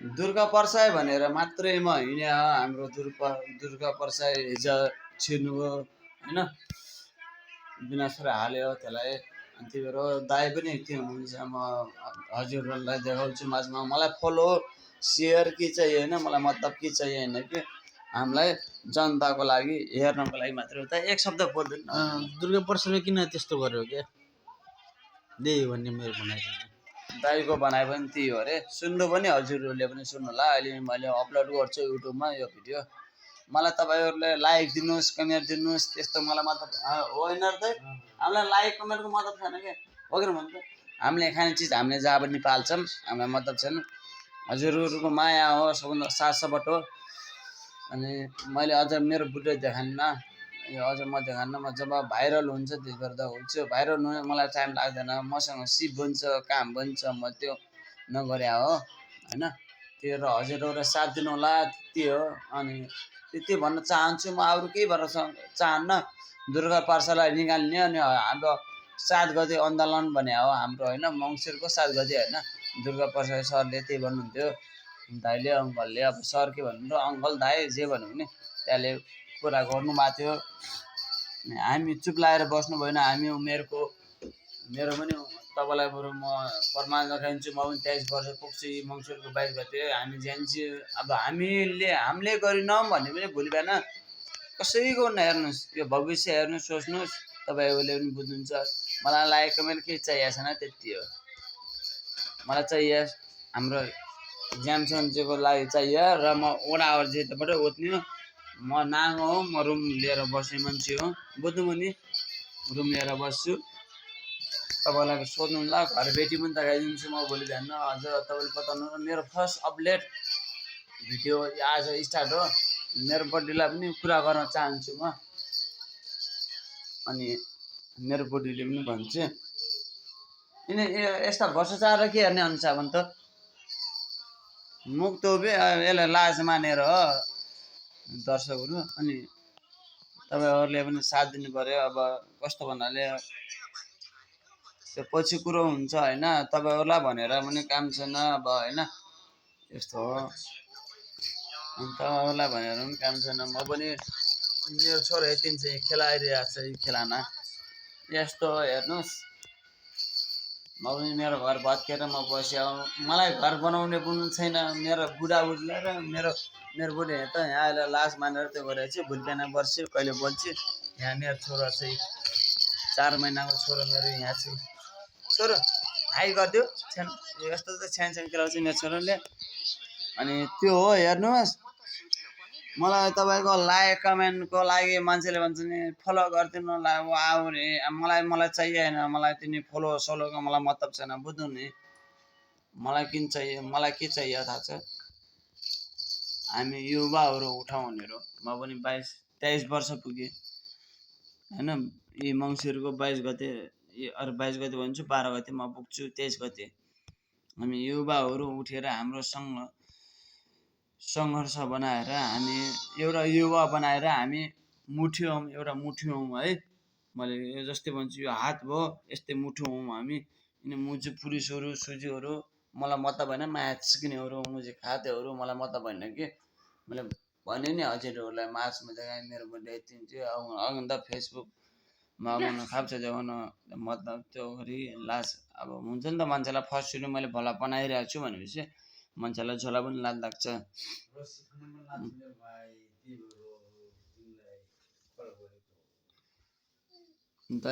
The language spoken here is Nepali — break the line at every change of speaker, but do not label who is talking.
दुर्गा पर्साई भनेर मात्रै म हिँडे हाम्रो दुर्गा पर्साई हिजो छिर्नुभयो होइन विनाशर हाल्यो त्यसलाई अनि त्यही भएर दाइ पनि के हुनुहुन्छ म हजुरहरूलाई देखाउँछु माझमा मलाई फलो सेयर के चाहियो होइन मलाई मतलब के चाहियो होइन कि हामीलाई जनताको लागि हेर्नको लागि मात्रै हो त एक शब्द बोल्दैन
दुर्गा पर्साले किन त्यस्तो गर्यो क्या त्यही भन्ने मेरो भनाइ
दाइको भनाइ पनि त्यही हो अरे सुन्नु पनि हजुरहरूले पनि सुन्नु होला अहिले मैले अपलोड गर्छु युट्युबमा यो भिडियो मलाई तपाईँहरूले लाइक दिनुहोस् कमेन्ट दिनुहोस् त्यस्तो मलाई मतलब हो यिनीहरू त हामीलाई लाइक कमेन्टको मतलब छैन क्या हो कि भन्छ हामीले खाने चिज हामीले जहाँ पनि पाल्छौँ हामीलाई मतलब छैन हजुरहरूको माया हो सबभन्दा साथ सपोर्ट हो अनि मैले अझ मेरो भिडियो देखान्न अझ म देखान्न म जब भाइरल हुन्छ त्यति गर्दा हुन्छ भाइरल हुन मलाई टाइम लाग्दैन मसँग सिप बन्छ काम बन्छ म त्यो नगरे हो होइन त्यो र हजुरहरू साथ दिनु होला त्यति हो अनि त्यति भन्न चाहन्छु म अरू केही भन्न चाहन्न दुर्गा पर्सालाई निकाल्ने अनि हाम्रो 7 गते आन्दोलन भने हो हाम्रो होइन मङ्सिरको 7 गते होइन दुर्गा पर्सा सरले त्यही भन्नुहुन्थ्यो दाइले अङ्कलले अब सर के भन्नुहुन्थ्यो अङ्कल दाइ जे भन्नु भने त्यसले कुरा गर्नुभएको थियो हामी चुप लागेर बस्नु भएन हामी उमेरको मेरो पनि तपाईँलाई बरु म प्रमाण देखाइदिन्छु म पनि 23 वर्ष पुग्छु मङ्सिरको 22 गते हामी जान्छु अब हामीले गरेनौँ भन्ने पनि भोलि बिहान कसैको नहेर्नुहोस् यो भविष्य हेर्नु सोच्नुहोस् तपाईँहरूले पनि बुझ्नुहुन्छ मलाई लाइक कमेन्ट केही चाहिएको छैन त्यति हो मलाई चाहियो हाम्रो ज्यामसन्जीको लागि चाहियो र म वडा अर्जितबाट ओत्ने म नाङ्गो हो म रुम लिएर बस्ने मान्छे हो बुझ्नु पनि रुम लिएर बस्छु तपाईँलाई सोध्नुहुन्छ घर बेटी पनि देखाइदिन्छु म भोलि बिहान अझ तपाईँले बताउनु मेरो फर्स्ट अपडेट भिडियो आज स्टार्ट हो मेरो बडीलाई पनि कुरा गर्न चाहन्छु म अनि मेरो बडीले पनि भन्छ यस्ता भ्रष्टाचार के हेर्ने अनुसार भन्छ मुख त यसलाई लाज मानेर हो दर्शकहरू अनि तपाईँहरूले पनि साथ दिनु पर्यो अब कस्तो भन्नाले त्यो पछि कुरो हुन्छ होइन तपाईँहरूलाई भनेर पनि काम छैन अब होइन यस्तो हो अनि तपाईँहरूलाई भनेर पनि काम छैन म पनि मेरो छोरा यतिन्छ खेलाइरहेको छ यी खेलाना यस्तो हेर्नुहोस् म पनि मेरो घर भत्केर म बस्यो मलाई घर बनाउने पनि छैन मेरो बुढाबुढीलाई र मेरो बुढी त यहाँ अहिले लाज मानेर त्यो गरेर चाहिँ भोलि बिहान बस्छु कहिले बोल्छु यहाँ मेरो छोरा चाहिँ 4 महिनाको छोरा मेरो यहाँ चाहिँ छोरो हाई गरिदियो यस्तो त छ्यान खेलाउँछ मेरो छोराले अनि त्यो हो हेर्नुहोस् मलाई तपाईँको लाइक कमेन्टको लागि मान्छेले भन्छ नि फलो गरिदिनु आउने मलाई चाहियो होइन मलाई तिनी फलो सोलोको मलाई मतलब छैन बुझ्नु नि मलाई किन चाहियो मलाई के चाहियो थाहा छ हामी युवाहरू उठाउनेहरू म पनि 23 वर्ष पुगेँ होइन यी मङ्सिरको 22 गते अरू 22 गते भन्छु 12 गते म पुग्छु 23 गते हामी युवाहरू उठेर हाम्रो सङ्घर्ष बनाएर हामी एउटा युवा बनाएर हामी मुठ्यो एउटा मुठ्यो है मैले जस्तै भन्छु यो हात भयो यस्तै मुठ्यो हामी अनि मुझे पुरुषहरू सुजीहरू मलाई मतलब होइन म्याच सिक्नेहरू मुझे खातेहरू मलाई मतलब होइन कि मैले भने नि हजुरहरूलाई मार्चमा देखाएँ मेरो बर्थडे यति अन्त फेसबुकमा आउनु खाप्छ देखाउनु मतलब त्यो गरी लाज अब हुन्छ नि त मान्छेलाई फर्स्ट सुरु मैले भला बनाइरहेको छु भनेपछि मान्छेलाई झोला पनि लाज लाग्छ अन्त